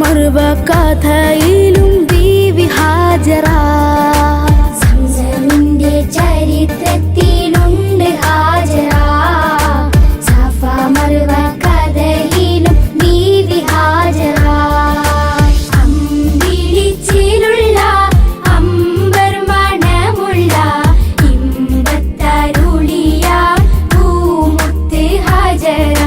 മറുവ കഥയിലും ബീവി ഹാജറ. സംസമിന്റെ ചരിത്രത്തിലുണ്ട് ഹാജറ. സഫ മറുവ കഥയിലും ബീവി ഹാജറ. അമ്പിളിച്ചിലുള്ള അമ്പർ മണമുള്ള ഇമ്പത്തരുളിയ പൂമുത്ത് ഹാജറ.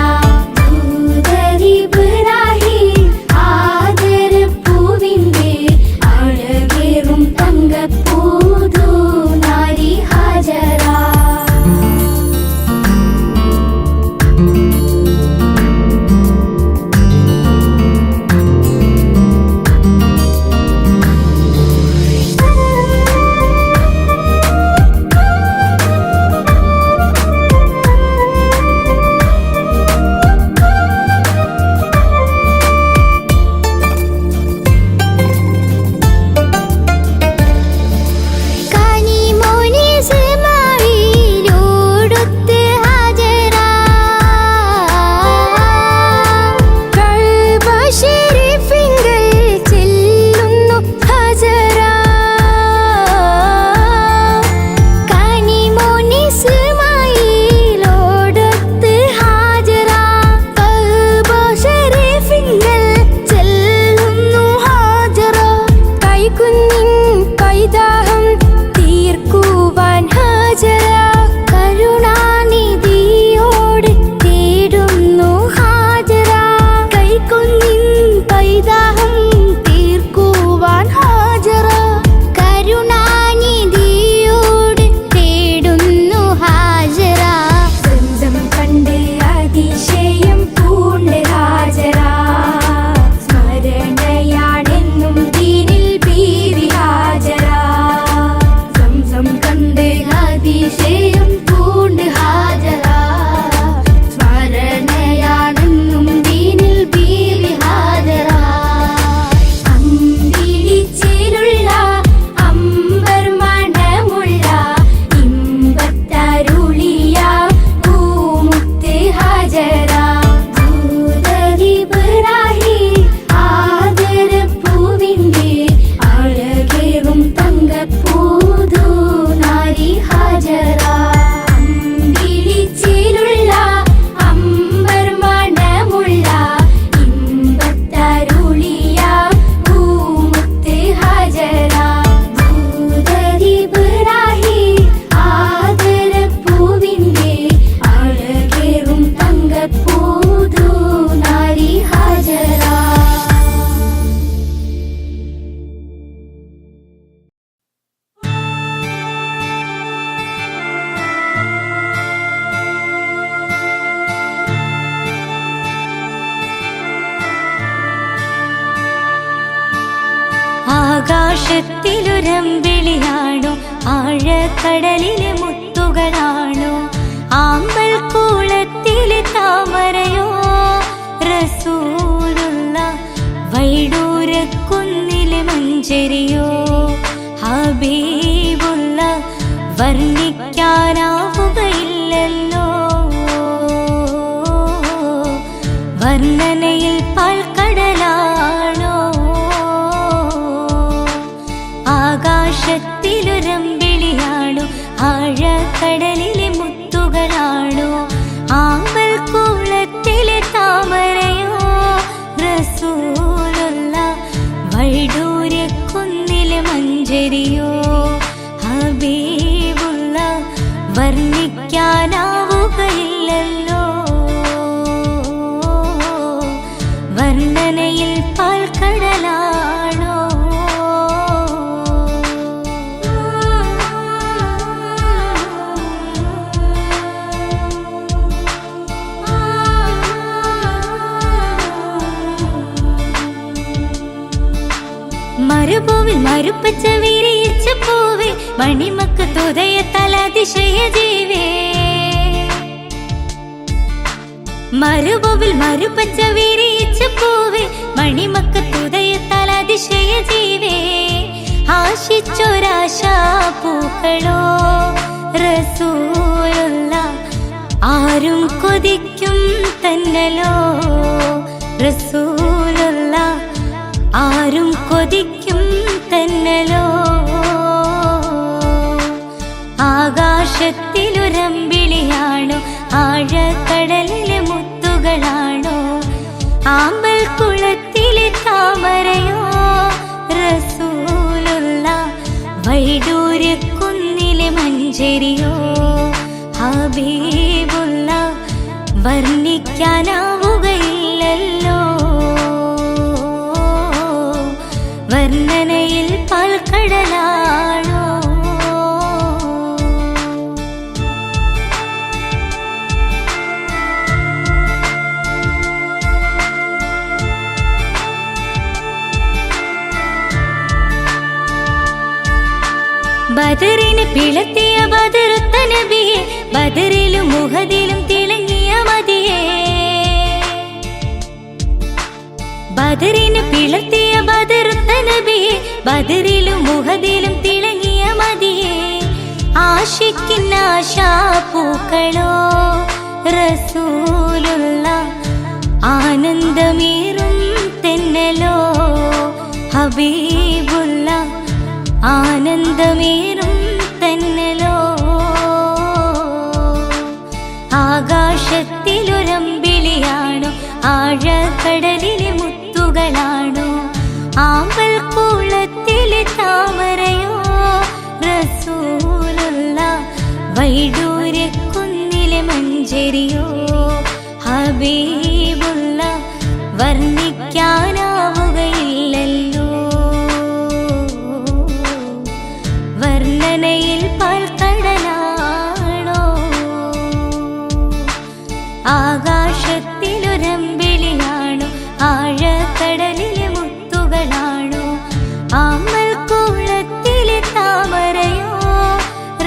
ആകാശത്തിലൊരമ്പിളിയാണോ ആഴക്കടലിലെ മുത്തുകളാണോ ആമ്പൽ കൂളത്തിലെ താമരയോ റസൂലുള്ള വൈഡൂരക്കുന്നിലെ മഞ്ചരിയോ ഹബീബുള്ള വർണ്ണിക്കാനാവുകയില്ലല്ലോ വർണ്ണനയിൽ പാൽക്കടലാണോ ആകാശത്തിലൊരമ്പിളിയാണോ ആഴക്കടലിലെ മുത്തുകളാണോ ആമ്പൽ കൂളത്തിലെ താമരയോ റസൂലുള്ള വൈഡൂര്യക്കുന്നിലെ മഞ്ചരിയോ ഹബീബുള്ള വർണ്ണിക്കാനാവുകയില്ലല്ലോ വർണ്ണനയിൽ പാൽക്കടലാണോ മരുഭൂവിൽ മരുപ്പച്ച വിരിയിച്ച പൂവേ മണിമക്കത്തുദയത്താൽ അതിശയ ജീവേ മരുഭൂവിൽ മരുപ്പച്ച വിരിയിച്ച പൂവേ മണിമക്കത്തുദയത്താൽ അതിശയ ജീവേ ആശിച്ചൊരാശാപൂക്കളോ റസൂലുള്ള ആരും കൊതിക്കും തന്നലോ റസൂലുള്ള ആരും കൊതിക്കും തന്നലോ. ആകാശത്തിലൊരമ്പിളിയാണോ, ആഴക്കടലിലെ മുത്തുകളാണോ, ആമ്പൽ കുളത്തിലെ താമരയോ, റസൂലുള്ള വൈഡൂര്യക്കുന്നിലെ മഞ്ചരിയോ, ഹബീബുള്ള വർണ്ണിക്കാനാവുകയില്ലല്ലോ. വർണ്ണനയിൽ പാൽക്കടലാണോ. ബദറിന് പിളർത്തിയ ബദറുത്ത നബിയെ, ബദറിലും മുഹദിലും തിളങ്ങിയ മതിയെ. ബദറിന് പിളർത്തിയ ബദറുത്ത നബിയെ, ബദറിലും മുഹദിലും തിളങ്ങിയ മതിയെ. ആശിക്കുന്ന ആശാപൂക്കളോ, റസൂലുള്ള ആനന്ദമേറും തെന്നലോ, ഹബീബുള്ള ആനന്ദമേറും തന്നലോ. ആകാശത്തിലൊരമ്പിളിയാണോ, ആഴക്കടലിലെ മുത്തുകളാണോ, ആമ്പൽ കുളത്തിലെ താമരയോ, റസൂലുള്ള വൈഡൂര്യക്കുന്നിലെ മഞ്ചരിയോ, ഹബീബുള്ള വർണ്ണിക്കാനാവുകയില്ലല്ലോ. വർണ്ണനയിൽ പാൽക്കടലാണോ. ആകാശത്തിലൊരമ്പിളിയാണോ, ആഴക്കടലിലെ മുത്തുകളാണോ, ആമ്പൽ കുളത്തിലെ താമരയോ,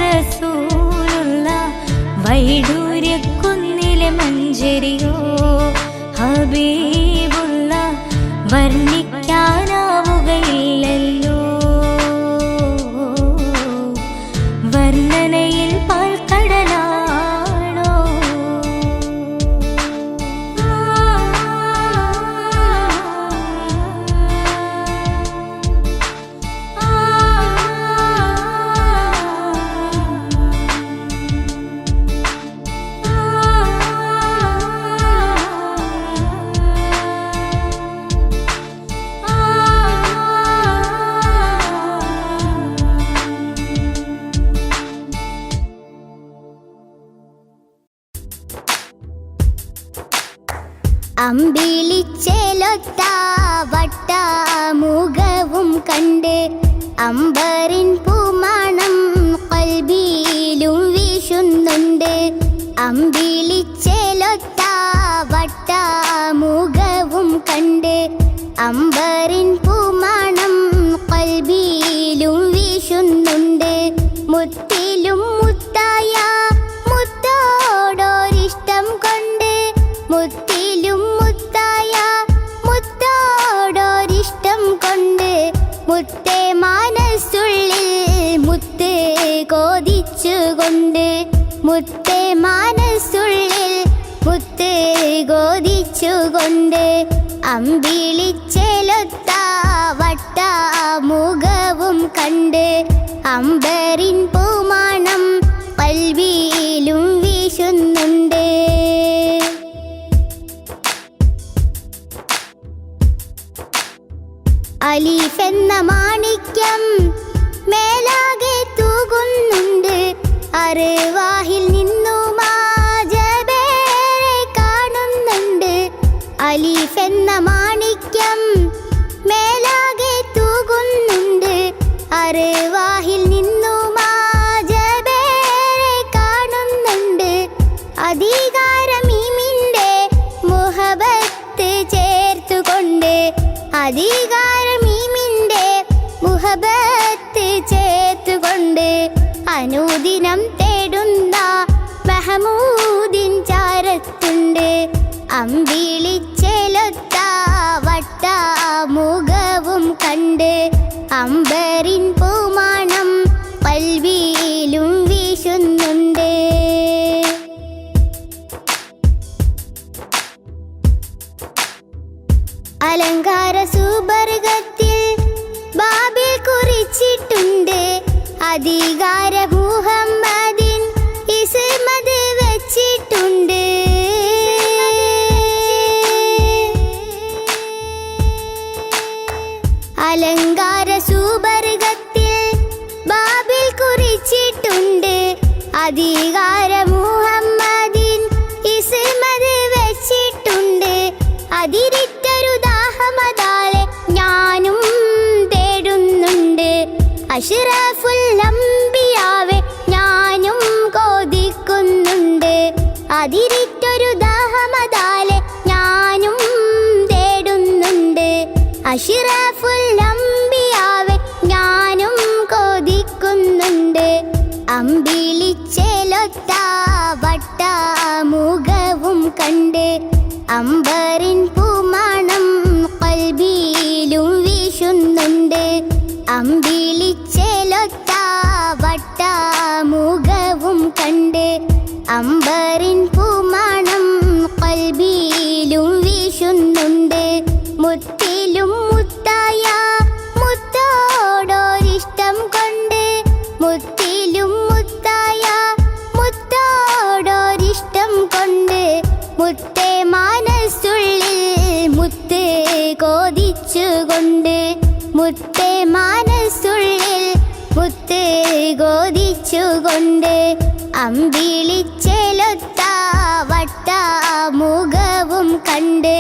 റസൂലുള്ള വൈഡൂര്യക്കുന്നിലെ മഞ്ചരിയോ, ഹബീബുള്ള വർണ്ണിക്കാനാവുകയില്ലല്ലോ. വർണ്ണനയിൽ പാൽക്കടലാണോ. അമ്പിളിച്ചേലൊത്ത വട്ടമുഖവും കണ്ട് അമ്പറിൻ പൂമണം ഖൽബിലും വീശുന്നുണ്ട്. അമ്പിളിച്ചേലൊത്ത വട്ടമുഖവും കണ്ട് അമ്പറിൻ പൂമണം ഖൽബിലും വീശുന്നുണ്ട്. മുത്തിലും മുത്തായ മുത്തോടൊരിഷ്ടം കൊണ്ട്, മുത്തിലും മുത്തായ മുത്തോടൊരിഷ്ടം കൊണ്ട്, മുത്തേ മനസ്സുള്ളിൽ മുത്ത് കോതിച്ചുകൊണ്ട്, മുത്തേ മനസ്സുള്ളിൽ മുത്ത് കോതിച്ചുകൊണ്ട്. അമ്പിളിച്ചേലൊത്ത വട്ടമുഖവും കണ്ട് അമ്പറിൻ പൂമണം ഖൽബിലും വീശുന്നുണ്ട്. അലീഫ് എന്ന മാണിക്യം മേലാകെ തൂകുന്നുണ്ട്. അർവാഹിൽ നിന്നും ആജബേറെ കാണുന്നുണ്ട്. അലീഫ് എന്ന മാണിക്യം മേലാകെ തൂകുന്നുണ്ട്. അർവാഹിൽ നിന്നും ആജബേറെ കാണുന്നുണ്ട്. അധികാരമീമിൻ്റെ മുഹബത്ത് ചേർത്തുകൊണ്ട്, അധികാരമീമിൻ്റെ മുഹബത്ത് ചേർത്തുകൊണ്ട്, അനുദിനം തേടുന്ന മഹമൂദിൻ ചാരത്തുണ്ട്. അമ്പിളിച്ചേലൊത്ത വട്ടമുഖവും കണ്ട് അമ്പറിൻ പൂമണം ഖൽബിലും വീശുന്നുണ്ട്. അലങ്കാര സുബർഗ അധികാര മുഹമ്മദിൻ ഇസ്മത് വെച്ചിട്ടുണ്ട്. അലങ്കാര സുബർഗത്തിൽ ബാബിൽ കുറിച്ചിട്ടുണ്ട്. അധികാര മുഹമ്മദിൻ ഇസ്മത് വെച്ചിട്ടുണ്ട്. അതിരിറ്റൊരു ദാഹമതാലെ ഞാനും തേടുന്നുണ്ട്. അഷ്റഫുൽ അംബിയാവെ ഞാനും കൊതിക്കുന്നുണ്ട്. അതിരിറ്റൊരു ദാഹമതാലെ ഞാനും തേടുന്നുണ്ട്. അഷ്റഫുൽ അംബിയാവെ ഞാനും കൊതിക്കുന്നുണ്ട്. അമ്പിളിച്ചേലൊത്ത വട്ട മുഖവും കണ്ട് അമ്പറിൻ പൂമണം ഖൽബിലും വീശുന്നുണ്ട്. അമ്പിളിച്ചേലൊത്ത വട്ട മുഖവും കണ്ട് അമ്പറിൻ പൂമണം ഖൽബിലും വീശുന്നുണ്ട്. മുത്തിലും മുത്തായ മുത്തോടൊരിഷ്ടം കൊണ്ട് മുത്തിലും മുത്തായ മുത്തോടൊരിഷ്ടം കൊണ്ട് മുത്തേ മനസ്സുള്ളിൽ മുത്ത് കോതിച്ചുകൊണ്ട് മുത്തേ മനസ്സുള്ളിൽ മുത്ത് കോതിച്ചുകൊണ്ട് അമ്പിളിച്ചെലൊത്ത വട്ട മുഖവും കണ്ട്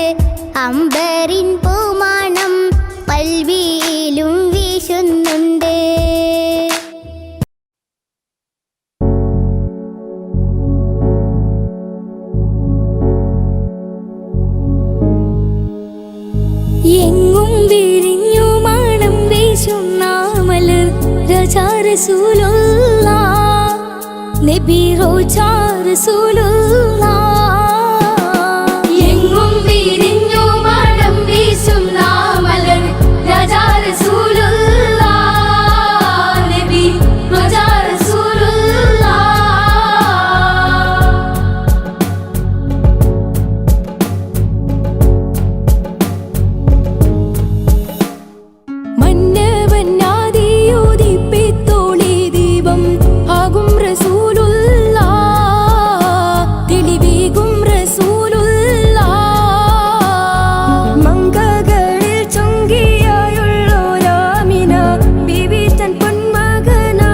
അമ്പറിൻ പൂമണം ഖൽബിലും വീശുന്നുണ്ട്. എങ്ങും വിരിഞ്ഞു മണം വീശുന്ന മലർ റോജാ റസൂലുള്ളാഹ് നബി റോജാ റസൂലുള്ളാഹ്. എങ്ങും വിരിഞ്ഞു മണം വീശുന്ന മലർ രാജാ റസൂലുള്ളാഹ് നബി റോജാ റസൂലുള്ളാഹ്. മന്നവന്നാദിയോദിപ്പിത്തോളി ദീപം ആകും റസൂലുള്ളാഹ് തെളിവേകും റസൂലുള്ളാഹ്. മങ്കകളിൽ ചൊങ്കിയായുള്ളോരാമിന ബീവി തൻ പൊന്മകനാ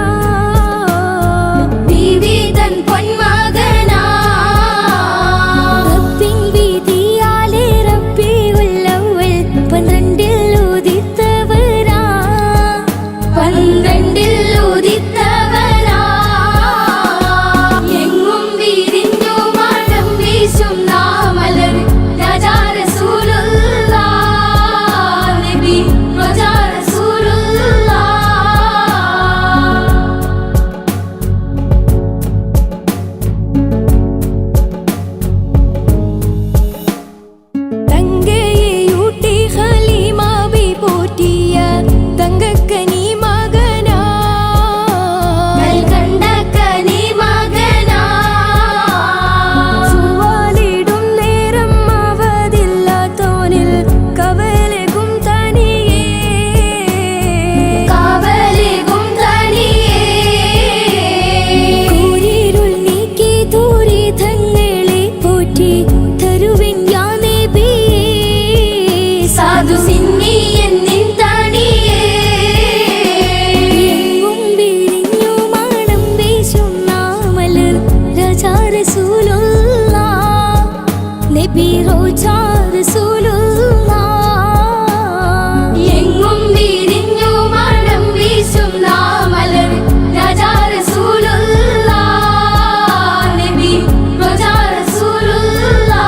ബീവി തൻ പൊന്മകനാ. റബ്ബിൻ വിധിയാലെ റബ്ബിയുല്ലവ്വൽ 12 ഉദിത്തവരാ 12 ഉദിത്തവരാ. എങ്ങും വിരിഞ്ഞു മണം വീശുന്ന മലർ രാജാ റസൂലുള്ളാഹ് നബി റോജാ റസൂലുള്ളാഹ്. തങ്കയെയൂട്ടി ഖലീമാബി പോറ്റിയ തങ്കക്കനി മകനാ നൽകണ്ടക്കനി മകനാ. ചുവലിടും നേരം അവതില്ലാത്തോനിൽ കവലകും തനിയേ കാവലികും തനിയേ. കൂരിരുൾ നീക്കി ദുരിതങ്ങളെ പോറ്റി തരുവിൻ യാ നബിയേ സാധു സിന്നിയൻ നിൻ തണിയേ. എങ്ങും വിരിഞ്ഞു മണം വീശുന്ന മലർ റോജാ റസൂലുള്ളാഹ് നബി റോജാ റസൂലുള്ളാഹ്. എങ്ങും വിരിഞ്ഞു മണം വീശുന്ന മലർ രാജാ റസൂലുള്ളാഹ് നബി റോജാ റസൂലുള്ളാഹ്.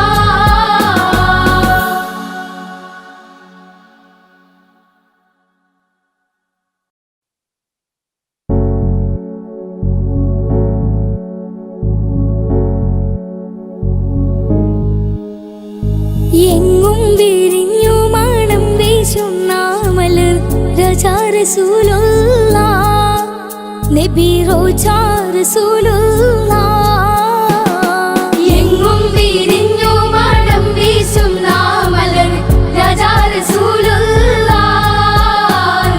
എങ്ങും വിരിഞ്ഞു മണം വീശുന്ന മലർ റോജാ റസൂലുള്ളാഹ് നബി റോജാ റസൂലുള്ളാഹ്. എങ്ങും വിരിഞ്ഞു മണം വീശുന്ന മലർ രാജാ റസൂലുള്ളാഹ്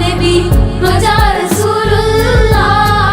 നബി റോജാ റസൂലുള്ളാഹ്.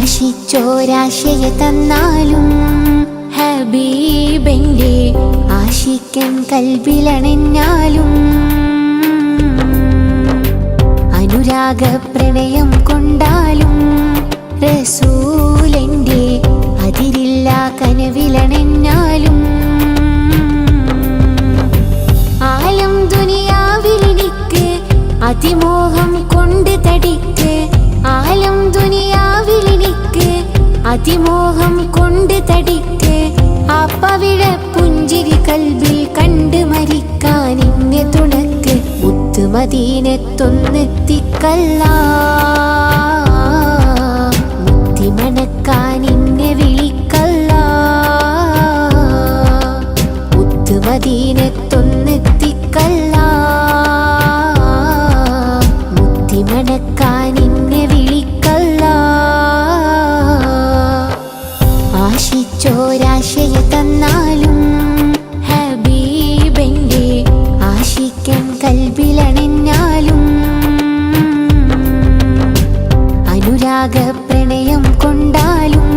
ആശിച്ചോരാശയ തന്നാലും ഹബീബന്റെ ആശിക്കൻ കൽബിലണഞ്ഞാലും അനുരാഗ പ്രണയം കൊണ്ടാലും റസൂലന്റെ അതിരില്ല കനവിലണഞ്ഞാലും ആലം ദുനിയാവിലെനിക്ക് അതിമോഹം കൊണ്ട് തടിക്ക് ആലം ദുനിയാവിലെനിക്ക് അതിമോഹം കൊണ്ട് തടിക്ക് ആ പവിഴ പുഞ്ചിരി കൽബിൽ കണ്ട് മരിക്കാൻ എന്നെ തുണക്ക് മുത്ത് മദീനത്തൊന്നെത്തിക്കല്ല മുത്തിമണക്കാൻ എന്നെ വിളിക്കല്ല മുത്ത് മദീനത്തൊന്നെത്തിക്കല്ല മുത്തിമണക്കാൻ എന്നെ വിളിക്കല്ല ആശിച്ചോരാശയ തന്നാലും ഹബീബന്റെ ആശിക്കൻ കൽബിലണഞ്ഞാലും അനുരാഗ പ്രണയം കൊണ്ടാലും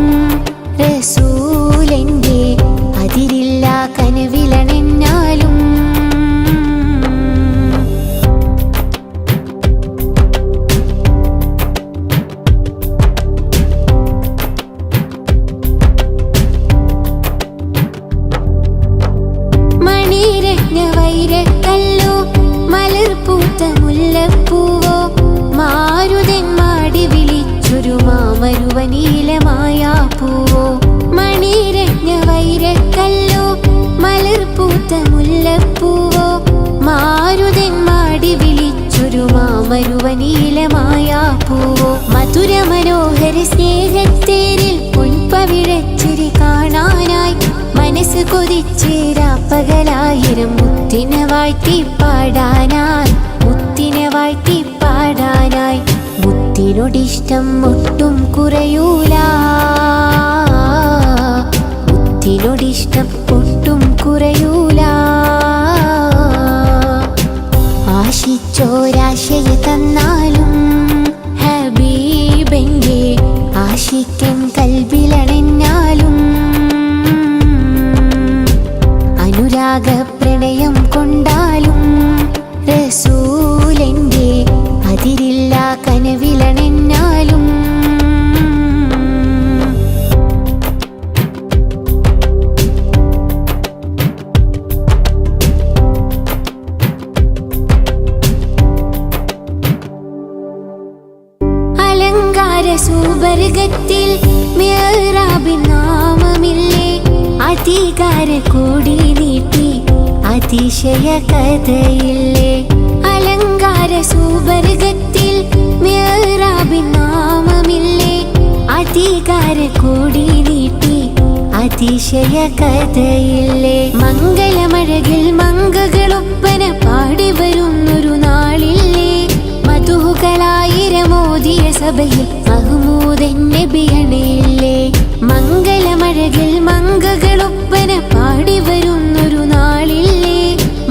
റസൂലന്റെ അതിരില്ല കനവിലണഞ്ഞാലും വൈരക്കല്ലോ മലർപൂത്ത മുല്ലപ്പൂവോ മാരുതൻ മാടി വിളിച്ചൊരു മാമരുവനീലമായ പൂവോ മണിരത്ന വൈരക്കല്ലോ മലർപൂത്ത മുല്ലപ്പൂവോ മാരുതൻ മാടി വിളിച്ചൊരു മാമരുവനീലമായ പൂവോ മധുര മനോഹര സ്നേഹത്തേരിൽ പൊൻപവിഴച്ചിരി കാണാനായി മനസ്സ് കൊതിച്ചേരാ പകലായിരം മുത്തിനെ വാഴ്ത്തി പാടാനായി മുത്തിനെ വാഴ്ത്തി പാടാനായി മുത്തിനോടിഷ്ടം ഒട്ടും കുറയൂല മുത്തിനോടിഷ്ടം ഒട്ടും കുറയൂല ആശിച്ചോരാശയ തന്നാലും ഹബീബന്റെ ആശിക്കൻ കൽബിലണഞ്ഞാലും അനുരാഗ പ്രണയം കൊണ്ടാലും റസൂലന്റെ അതിരില്ല കനവിലണഞ്ഞാലും അലങ്കാര സുവർഗത്തിൽ മിഹ്റാബിൻ നാമമില്ലേ അധികാര കൂടി നീട്ടി അതിശയ കഥയില്ലേ അലങ്കാര സുവർഗത്തിൽ മിഹ്റാബിൻ നാമമില്ലേ അധികാര കൂടി നീട്ടി അതിശയ കഥയില്ലേ മംഗളമഴകിൽ മംഗകളൊപ്പന പാടി വരുന്നൊരു നാളില്ലേ മധുകളായിരമോദിയ സഭയിൽ മഹ്മൂദൻ നബിയണയില്ലേ മംഗളമഴകിൽ മംഗകളൊപ്പന പാടി വരുന്നൊരു നാളില്ലേ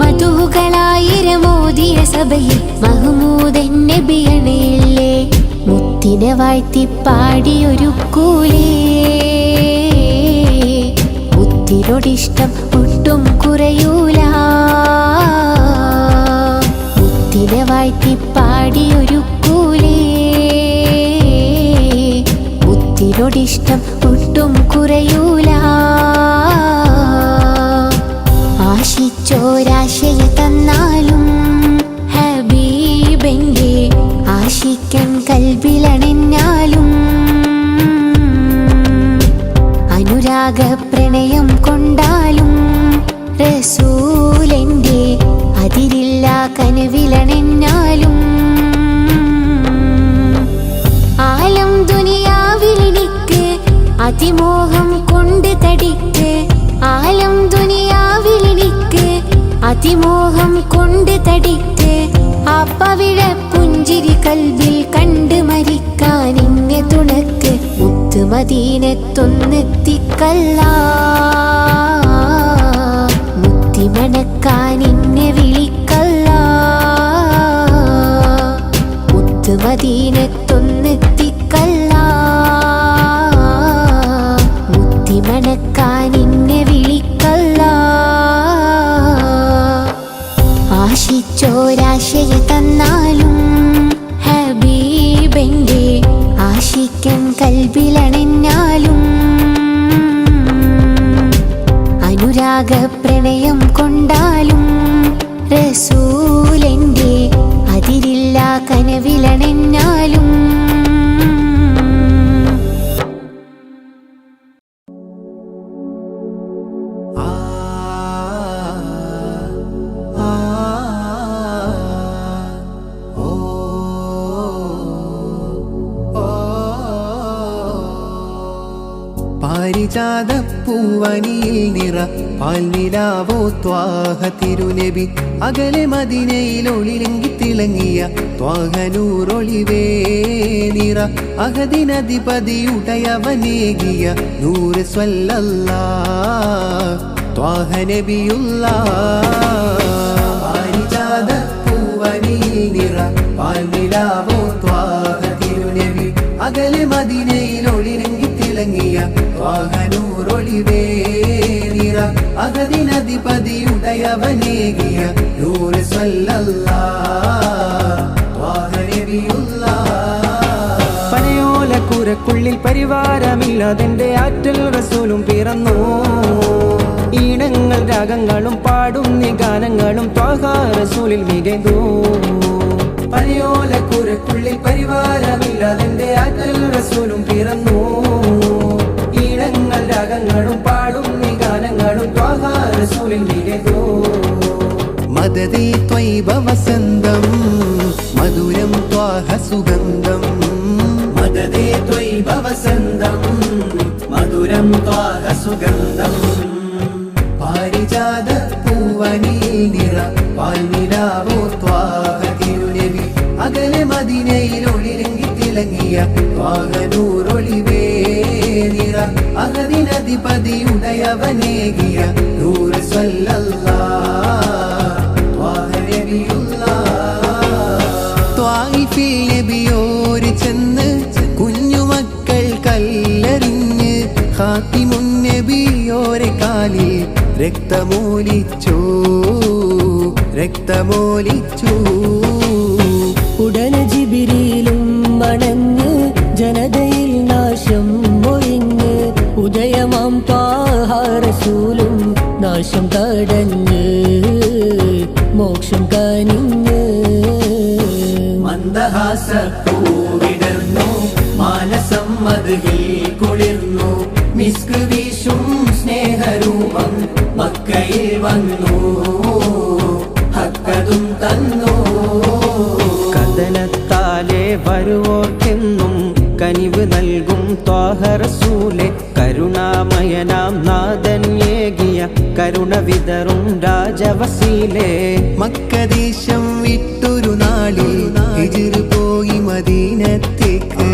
മധുകളായിരമോദിയ സഭയിൽ മഹ്മൂദൻ നബിയണയില്ലേ മുത്തിനെ വാഴ്ത്തി പാടിയൊരുക്കൂലേ മുത്തിനോടിഷ്ടം ഒട്ടും കുറയൂല മുത്തിനെ വാഴ്ത്തി പാടിയൊരുക്കൂലേ മുത്തിനോടിഷ്ടം ഒട്ടും കുറയൂല ആശിച്ചോരാശയ തന്നാലും ഹബീബന്റെ ആശിക്കൻ കൽബിലണഞ്ഞാലും അനുരാഗ പ്രണയം കൊണ്ടാലും റസൂലന്റെ അതിരില്ല കനവിലണഞ്ഞാലും ആലം ദുനിയാവിലെനിക്ക് അതിമോഹം കൊണ്ട് തടിക്ക് ആലം ദുനിയാവിലെനിക്ക് അതിമോഹം കൊണ്ട് തടിക്ക് ആ പവിഴ പുഞ്ചിരി കൽബിൽ കണ്ട് മരിക്കാൻ എന്നെ തുണക്ക് മുത്ത് മദീനത്തൊന്നെത്തിക്കല്ല മുത്തിമണക്കാൻ എന്നെ വിളിക്കല്ല മുത്ത് മദീനത്തൊന്നെത്തിക്കല്ല അകപ്രണയം കൊണ്ടാലും റസൂലന്റെ അതിരില്ല കനവിലണഞ്ഞാലും പാരിജാതപ്പൂവനിയിൽ നിറ പാൽനിലാവോ ത്വാഹ തിരുനബി അകലെ മദീനയിൽ ഒളിലെങ്കി തിളങ്ങിയ ത്വാഹനൂറൊളിവേ നിറ അഹദിനധിപതിയുടയവനേകിയ നൂറ് സ്വല്ലല്ലാഹ് ത്വാഹ നബിയുല്ലാഹ് പാരിജാതപ്പൂവനിയിൽ നിറ പാൽനിലാവോ ത്വാഹ തിരുനബി അകലെ മദീനയിൽ ഒളിലെങ്കി തിളങ്ങിയ ത്വാഹനൂറൊളിവേ നിറ അഹദിനധിപതിയുടയവനേകിയ നൂറ് സ്വല്ലല്ലാഹ് ത്വാഹ നബിയുല്ലാഹ് പനയോലക്കൂരക്കുള്ളിൽ പരിവാരമില്ലാതെന്റെ ആറ്റൽ റസൂലും പിറന്നു ഈണങ്ങൾ രാഗങ്ങളും പാടും നിഗാനങ്ങളും ത്വാഹ റസൂലിൽ മികന്നു പനയോലക്കൂരക്കുള്ളിൽ പരിവാരമില്ലാതെന്റെ ആറ്റൽ റസൂലും പിറന്നു ഈണങ്ങൾ രാഗങ്ങളും പാടും നിഗാനങ്ങളും ത്വാഹ റസൂലിൽ മികന്നു മദദേ ത്വയ്ബ വസന്തം മധുരം ത്വാഹ സുഗന്ധം മദദേ ത്വയ്ബ വസന്തം മധുരം ത്വാഹ സുഗന്ധം പാരിജാത പൂവനിയിൽ നിറ പാൽനിലാവോ ത്വാഹ തിരുനബി അകലെ മദീനയിൽ ഒളിലെങ്കി തിളങ്ങിയ ത്വാഹനൂറൊളിവേ നിറ അഹദിനധിപതിയുടയവനേകിയ നൂറ് സ്വല്ലല്ലാഹ് ത്വാഹ നബിയുല്ലാഹ് ത്വായിഫിൽ നബിയോര് ചെന്ന് കുഞ്ഞുമക്കൾ കല്ലെറിഞ്ഞ് ഖാതിമുൻ നബിയോരെ കാലിൽ രക്തമൂലിച്ചു ഉടനെ ജിബിരിയിലും മണഞ്ഞ് ജനതയിൽ നാശം ഒഴിഞ്ഞ് ഉദയമാം ത്വാഹ റസൂലും നാശം തടഞ്ഞ് മോക്ഷം കനിഞ്ഞ് മന്ദഹാസപ്പൂവിടർന്നു മാനസം മദ്ഹിൽ കുളിർന്നു മിസ്ക് വീശും സ്നേഹരൂപം മക്കയിൽ വന്നു ഹക്കതും തന്നു കഥനത്താലെ വരുവോർക്കെന്നും കനിവ് നൽകും ത്വാഹ റസൂലെ കരുണാമയനാം നാഥൻ ഏകിയ കരുണ വിതറും രാജവസീലെ മക്കദേശം വിട്ടൊരു നാളിൽ ഹിജ്ർ പോയി മദീനത്തേക്ക്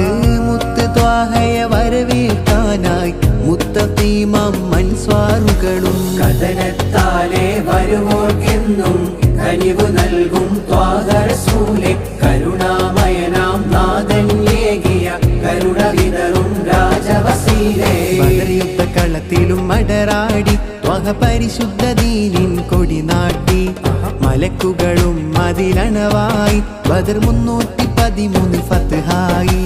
മുത്ത് ത്വാഹയെ വരവേൽക്കാനായി മുത്തഖീമാം മൻസ്വാറുകളും കഥനത്താലെ വരുവോർക്കെന്നും കനിവ് നൽകും ത്വാഹ റസൂലെ കരുണാമയനാം നാഥൻ ഏകിയ കരുണ വിതറും രാജവസീലെ ബദർ യുദ്ധക്കളത്തിലും അടരാടി ത്വാഹ പരിശുദ്ധ ദീനിൻ കൊടി നാട്ടി മലക്കുകളും അതിലണവായി ബദർ 313 ഫത്ഹായി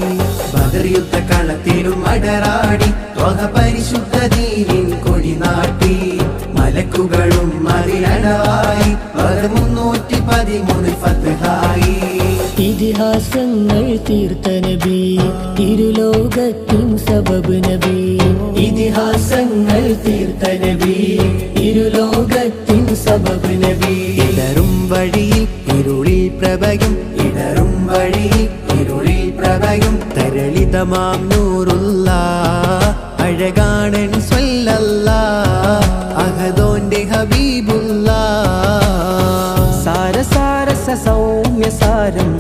ബദർ യുദ്ധക്കളത്തിലും അടരാടി ത്വാഹ പരിശുദ്ധ ദീനിൻ കൊടി നാട്ടി മലക്കുകളും അതിലണവായി ബദർ 313 ഫത്ഹായി ഇതിഹാസങ്ങൾ തീർത്ത നബി ഇരുലോകത്തിൻ സബബ് നബി ഇതിഹാസങ്ങൾ തീർത്ത നബി ഇരുലോകത്തിൻ സബബ് നബി ഇടറും വഴിയിൽ ഇരുളിൽ പ്രഭയും ഇടറും വഴിയിൽ ഇരുളിൽ പ്രഭയും തരളിതമാം നൂറുല്ലാഹ് അഴകാണൻ സ്വല്ലല്ലാഹ് അഹദോന്റെ ഹബീബുല്ലാഹ് സാരസാരസ സൗമ്യസാരം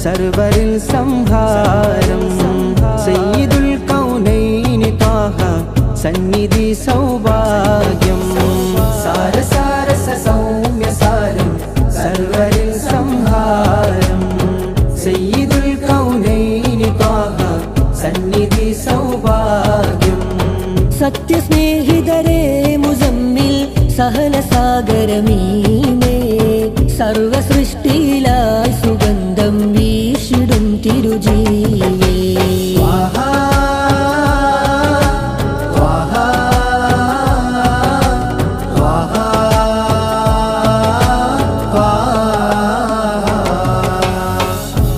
സർവരിൽ സംഹാരം സയ്യിദുൽ കൗനൈനി ത്വാഹ സന്നിധി സൗഭാഗ്യം സാരസാരസ സൗമ്യസാരം സർവരിൽ സംഹാരം സയ്യിദുൽ കൗനൈനി ത്വാഹ സന്നിധി സൗഭാഗ്യം സത്യസ്നേഹിതരേ മുസമ്മിൽ സഹനസാഗരമീമേ സർവ സൃഷ്ടിയിലായി സുഗന്ധം വീശിടും തിരുജീവേ ത്വാഹ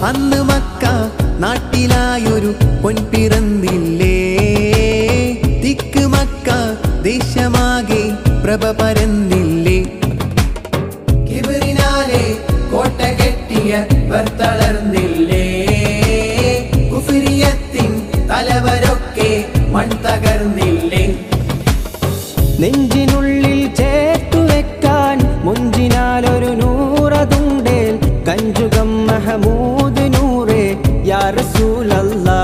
അന്ന് മക്ക നാട്ടിലായൊരു പൊൻപിറന്നില്ലേ. തിക്ക് മക്ക ദേശമാകെ പ്രഭ പരന്നില്ലേ. കിബറിനാലെ കോട്ട കെട്ടിയവർ തളർന്നില്ലേ. കുഫ്രിയത്തിൻ തലവരൊക്കെ മൺ തകർന്നില്ലേ. നെഞ്ചിനുള്ളിൽ ചേർത്തു വെക്കാൻ മുഞ്ചിനാലൊരു നൂറതുണ്ടേൽ കഞ്ചുകം മഹമൂദ് നൂറേ യാ റസൂലല്ലാഹ്.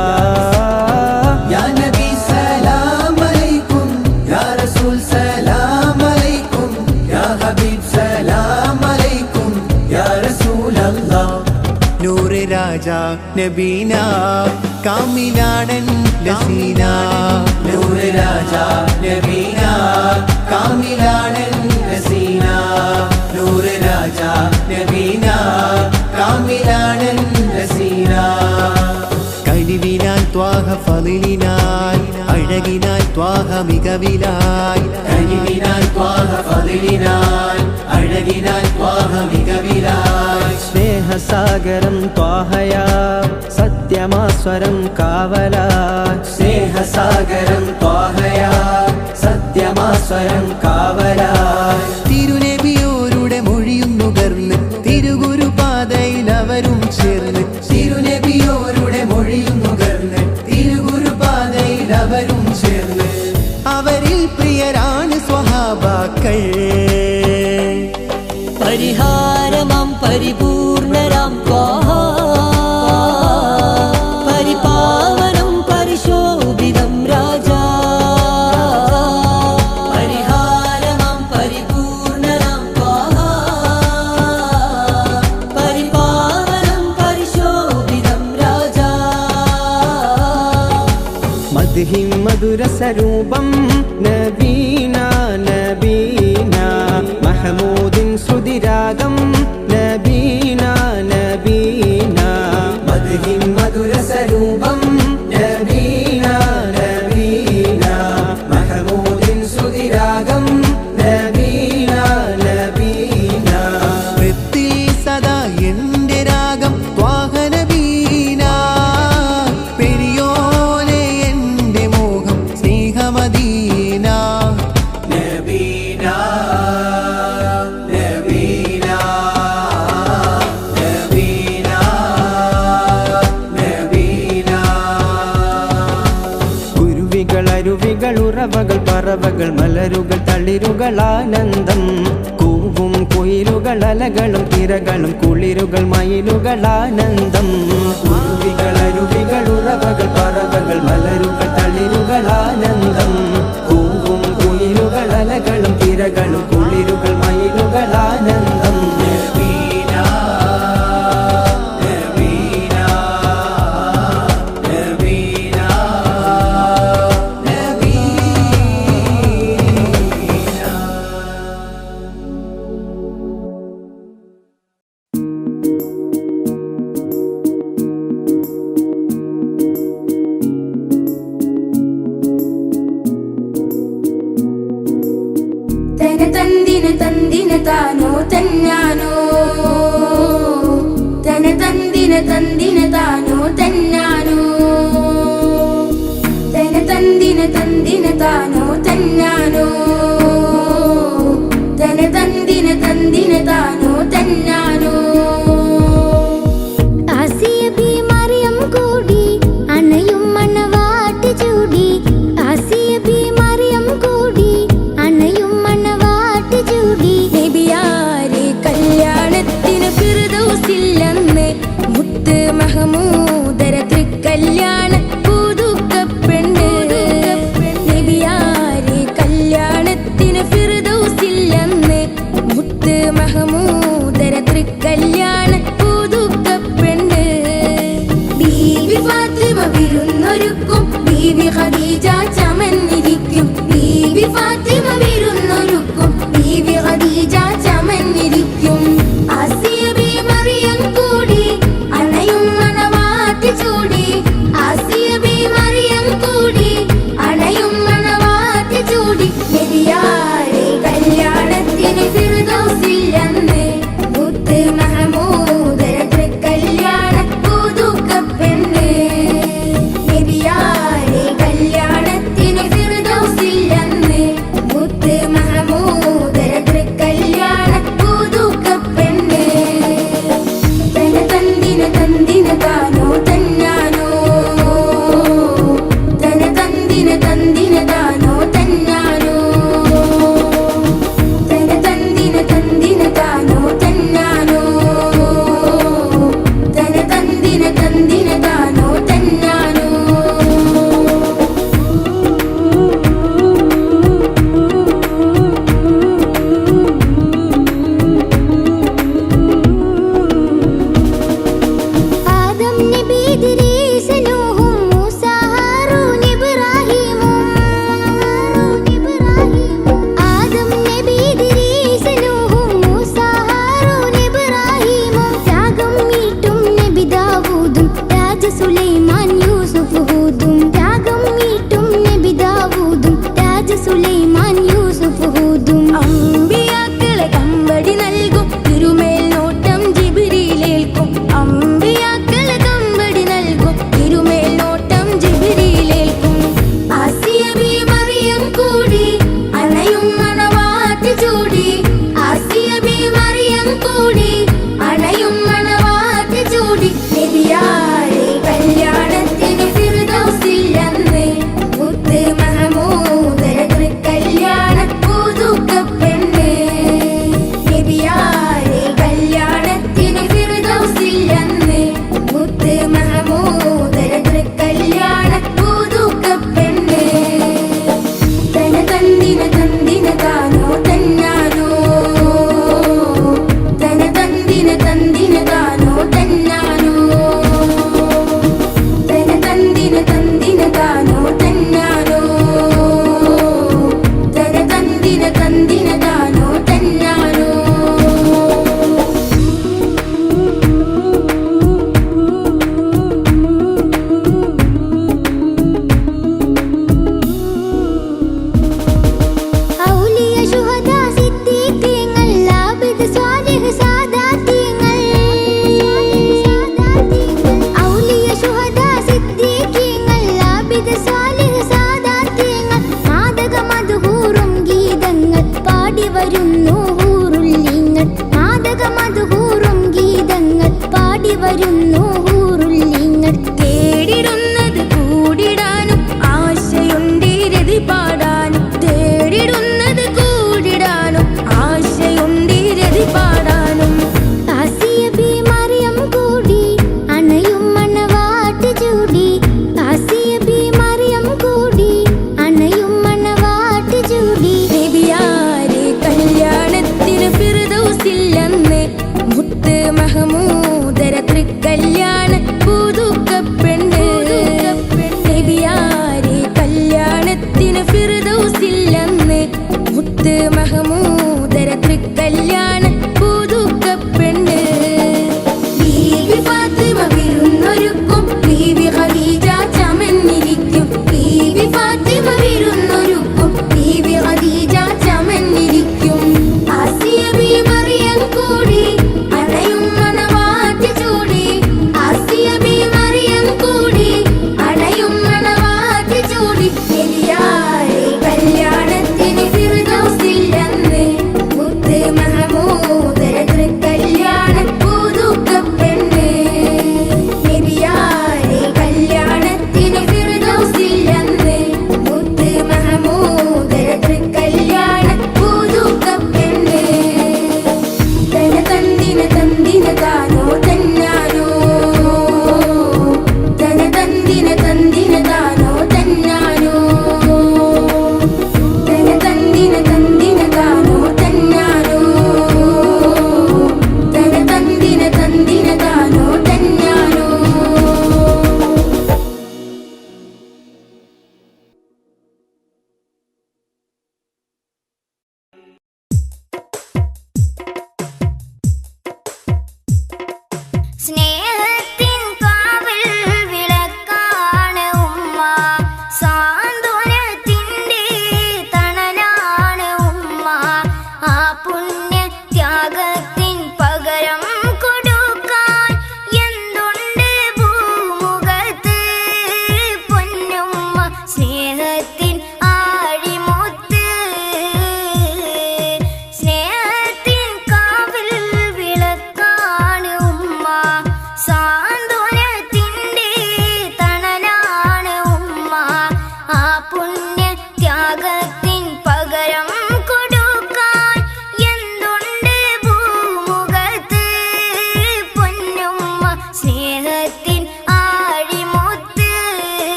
യാ നബി സലാം അലൈക്കും, യാ റസൂൽ സലാം അലൈക്കും, യാ ഹബീബ് സലാം അലൈക്കും, യാ റസൂലല്ലാഹ്. നൂറ് രാജാ നബീന കാമിലാണൻ ലസീന. നൂറ് രാജാ നബീന കാമിലാണൻ ലസീന. നൂറ് രാജാ നബീന കാമിലാണൻ ലസീന. കഴിവിനാൽ ത്വാഹ ഫളിലിനാൽ അഴകിനാൽ ത്വാഹ മികവിലായി. കഴിവിനാൽ ത്വാഹ ഫളിലിനാൽ അഴകിനാൽ ത്വാഹ മികവിലായി. സ്നേഹസാഗരം ത്വാഹയാ സത്യമാസ്വരം കാവലാ. സ്നേഹസാഗരം ത്വാഹയാ സത്യമാസ്വരം കാവലാ. തിരുനബിയോരുടെ മൊഴിയും നുകർന്ന് തിരുഗുരുപാതയിൽ അവരും ചേർന്ന്. തിരുനബിയോരുടെ മൊഴിയും നുകർന്ന് തിരുഗുരുപാതയിൽ അവരും ചേർന്ന്. അവരിൽ പ്രിയരാണ് സ്വഹാബാക്കൾ. പരിഹാരമാം പരിപൂർണരാം ത്വാഹ, പരിപാവനം പരിശോഭിതം രാജാ. പരിഹാരമാം പരിപൂർണരാം ത്വാഹ, പരിപാവനം പരിശോഭിതം രാജാ. മദ്ഹി മധുരസരൂപം നബീന നബീന മഹമൂദിൻ ശ്രുതിരാഗം നബീന നബീന. മദ്ഹി മധുരസരൂപം നബീന നബീന മഹമൂദിൻ ശ്രുതിരാഗം നബീന നബീന. വൃത്തിൽ സദാ എന്റെ രാഗം ത്വാഹ നബീന. പെരിയോനെ എന്റെ മോഹം സ്നേഹമദീന. നബീന നബീന നബീന നബീന. കുരുവികൾ അരുവികൾ ഉറവകൾ പറവകൾ മലരുകൾ തളിരുകൾ ആനന്ദം. കൂവും കുയിലുകൾ അലകളും തിരകളും കുളിരുകൾ മയിലുകൾ ആനന്ദം. കുരുവികൾ അരുവികൾ ഉറവകൾ പറവകൾ മലരുകൾ തളിരുകൾ ആനന്ദം. കൂവും കുയിലുകൾ അലകളും തിരകളും കുളിരുകൾ മയിലുകൾ ആനന്ദം. നബീന നബീന നബീന നബീന. തന തന്ദിന തന്ദിന താനോ തന്നാനോ. തന തന്ദിന തന്ദിന താനോ തന്നാനോ. തന തന്ദിന തന്ദിന താനോ തന്നാനോ. തന തന്ദിന തന്ദിന താനോ തന്നാനോ. ആസിയ ബി മറിയം കൂടി അണയും മണവാട്ടി ചൂടി. ആസിയ ബി മറിയം കൂടി അണയും മണവാട്ടി ചൂടി. നബിയാരെ കല്യാണത്തിന് ഫിർദൗസില്ലെന്ന് മുത്ത് മഹമൂദര തൃക്കല്യാണ പുതുക്കപ്പെണ്ണ്. നബിയാരെ കല്യാണത്തിന് ഫിർദൗസില്ലെന്ന് മുത്ത് മഹമൂദര തൃക്കല്യാണ പുതുക്കപ്പെണ്ണ്. ബീവി ഫാത്തിമ വിരുന്നൊരുക്കും, ബീവി ഖദീജ ചമന്നിരിക്കും. ബീവി ഫാത്തിമ വിരുന്നൊരുക്കും, ബീവി ഖദീജ ചമന്നിരിക്കും. ആസിയ ബി മറിയം കൂടി അണയും മണവാട്ടി ചൂടി. ആസിയ ബി മറിയം കൂടി അണയും മണവാട്ടി ചൂടി. നബിയാരെ കല്യാണത്തിന് ഫിർദൗസില്ലെന്ന് മുത്ത് മഹമൂദര തൃക്കല്യാണ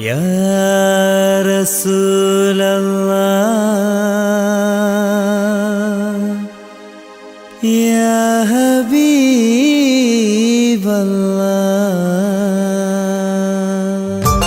യാ റസൂലല്ലാഹ് യാ ഹബീബല്ലാഹ്.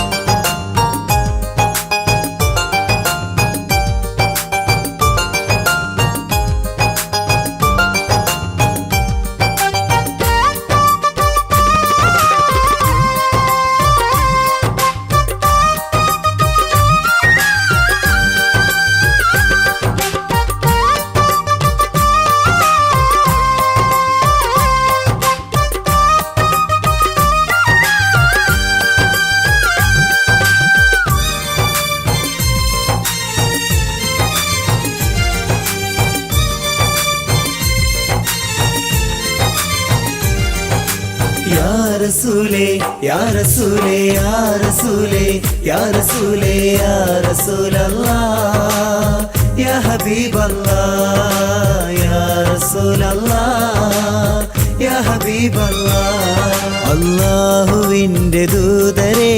യാ റസൂലേ യാ റസൂലേ യാ റസൂലേ യാ റസൂലേ യാ റസൂലല്ലാഹ് യാ ഹബീബല്ലാഹ് യാ റസൂലല്ലാഹ് യാ ഹബീബല്ലാഹ്. അല്ലാഹുവിൻ്റെ ദൂതരേ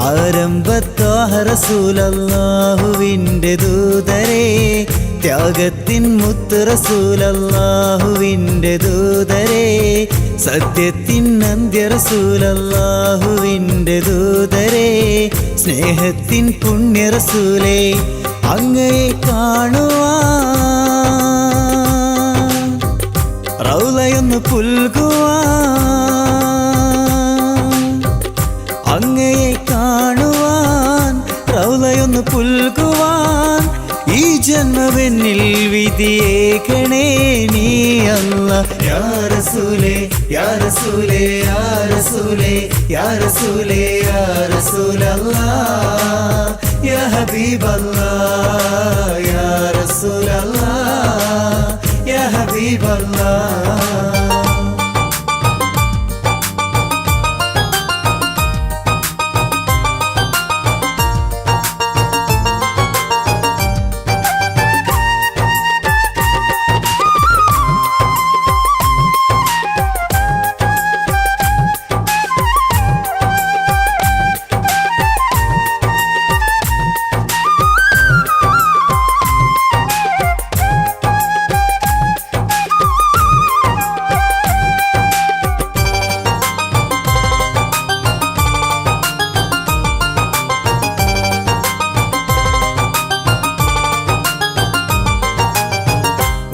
ആരംഭത്വാഹ റസൂലല്ലാഹുവിൻ്റെ ദൂതരേ ത്യാഗത്തിൻ മുത്ത് റസൂലല്ലാഹുവിൻ്റെ ദൂതരേ സത്യത്തിൻ അന്ത്യ റസൂലല്ലാഹുവിൻ്റെ ദൂതരേ സ്നേഹത്തിൻ പുണ്യ റസൂലേ അങ്ങയെ കാണുവാൻ റൗളയൊന്ന് പുൽകുവാൻ അങ്ങയെ കാണുവാൻ റൗളയൊന്ന് പുൽകുവാൻ ഈ ജന്മവെന്നിൽ വിധിയേകണേ നീ അല്ലാഹ്. യാ റസൂലേ യാ റസൂലേ യാ റസൂലേ യാ റസൂലേ യാ റസൂലല്ലാഹ് യാ ഹബീബല്ലാഹ് യാ റസൂലല്ലാഹ് യാ ഹബീബല്ലാഹ്.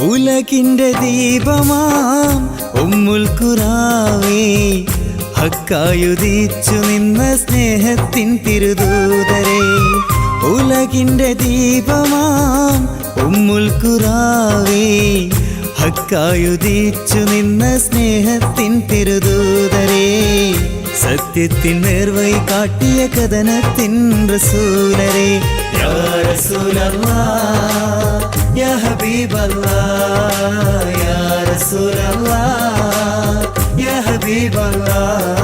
ഉലകിൻ്റെ ദീപമാം ഉമ്മുൽ ഖുറാവേ ഹക്കായുദിച്ചു നിന്ന സ്നേഹത്തിൻ തിരുദൂതരേ. ഉലകിൻ്റെ ദീപമാം ഉമ്മുൽ ഖുറാവേ ഹക്കായുദിച്ചു നിന്ന സ്നേഹത്തിൻ തിരുദൂതരേ സത്യത്തിൻ നേർവഴി കാട്ടിയ കഥനത്തിൻ റസൂലരേ. യാ റസൂലല്ലാഹ് യാ ഹബീബല്ലാഹ് യാ റസൂലല്ലാഹ് യാ ഹബീബല്ലാഹ്.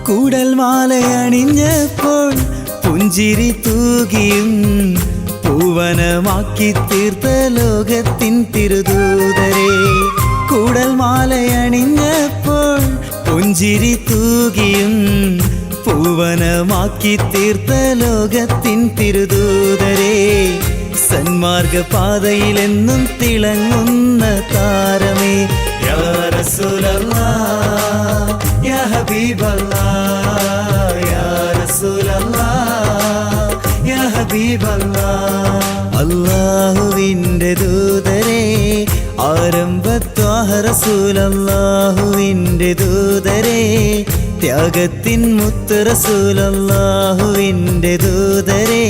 കൂടൽ മാലയണിഞ്ഞപ്പോൾ പുഞ്ചിരി തൂകിയും പൂവനമാക്കി തീർത്ത ലോകത്തിൻ തിരുദൂതരേ. കൂടൽ മാലയണിഞ്ഞപ്പോൾ പുഞ്ചിരി തൂകിയും പൂവനമാക്കി തീർത്ത ലോകത്തിൻ തിരുദൂതരേ സന്മാർഗ പാതയിലെന്നും തിളങ്ങുന്ന താരമേ. യാ റസൂലല്ലാഹ് യാ ഹബീബല്ലാഹ് യാ റസൂലല്ലാഹ് യാ ഹബീബല്ലാഹ്. അല്ലാഹുവിൻ്റെ ദൂതരേ ആരംഭത്വാഹ റസൂലല്ലാഹുവിൻ്റെ ദൂതരേ ത്യാഗത്തിൻ മുത്ത് റസൂലല്ലാഹുവിൻ്റെ ദൂതരേ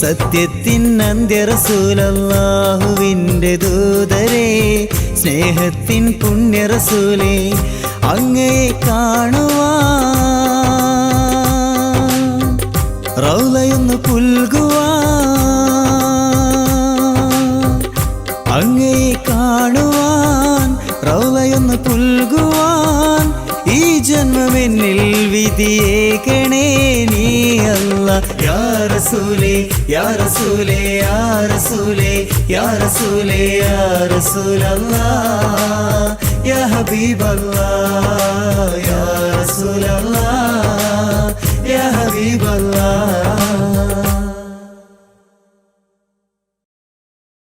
സത്യത്തിൻ അന്ത്യ റസൂലല്ലാഹുവിൻ്റെ ദൂതരേ സ്നേഹത്തിൻ പുണ്യ റസൂലേ അങ്ങയെ കാണുവാൻ റൗളയൊന്ന് പുൽകുവാൻ അങ്ങയെ കാണുവാൻ റൗളയൊന്ന് പുൽകുവാൻ ഈ ജന്മമെന്നിൽ വിധിയേകണേ നീ അല്ലാ യാ റസൂലേ യാ റസൂലേ യാ റസൂലേ യാ റസൂലേ യാ റസൂലല്ലാഹ് യാ ഹബീബല്ലാഹ് യാ റസൂലല്ലാഹ് യാ ഹബീബല്ലാഹ്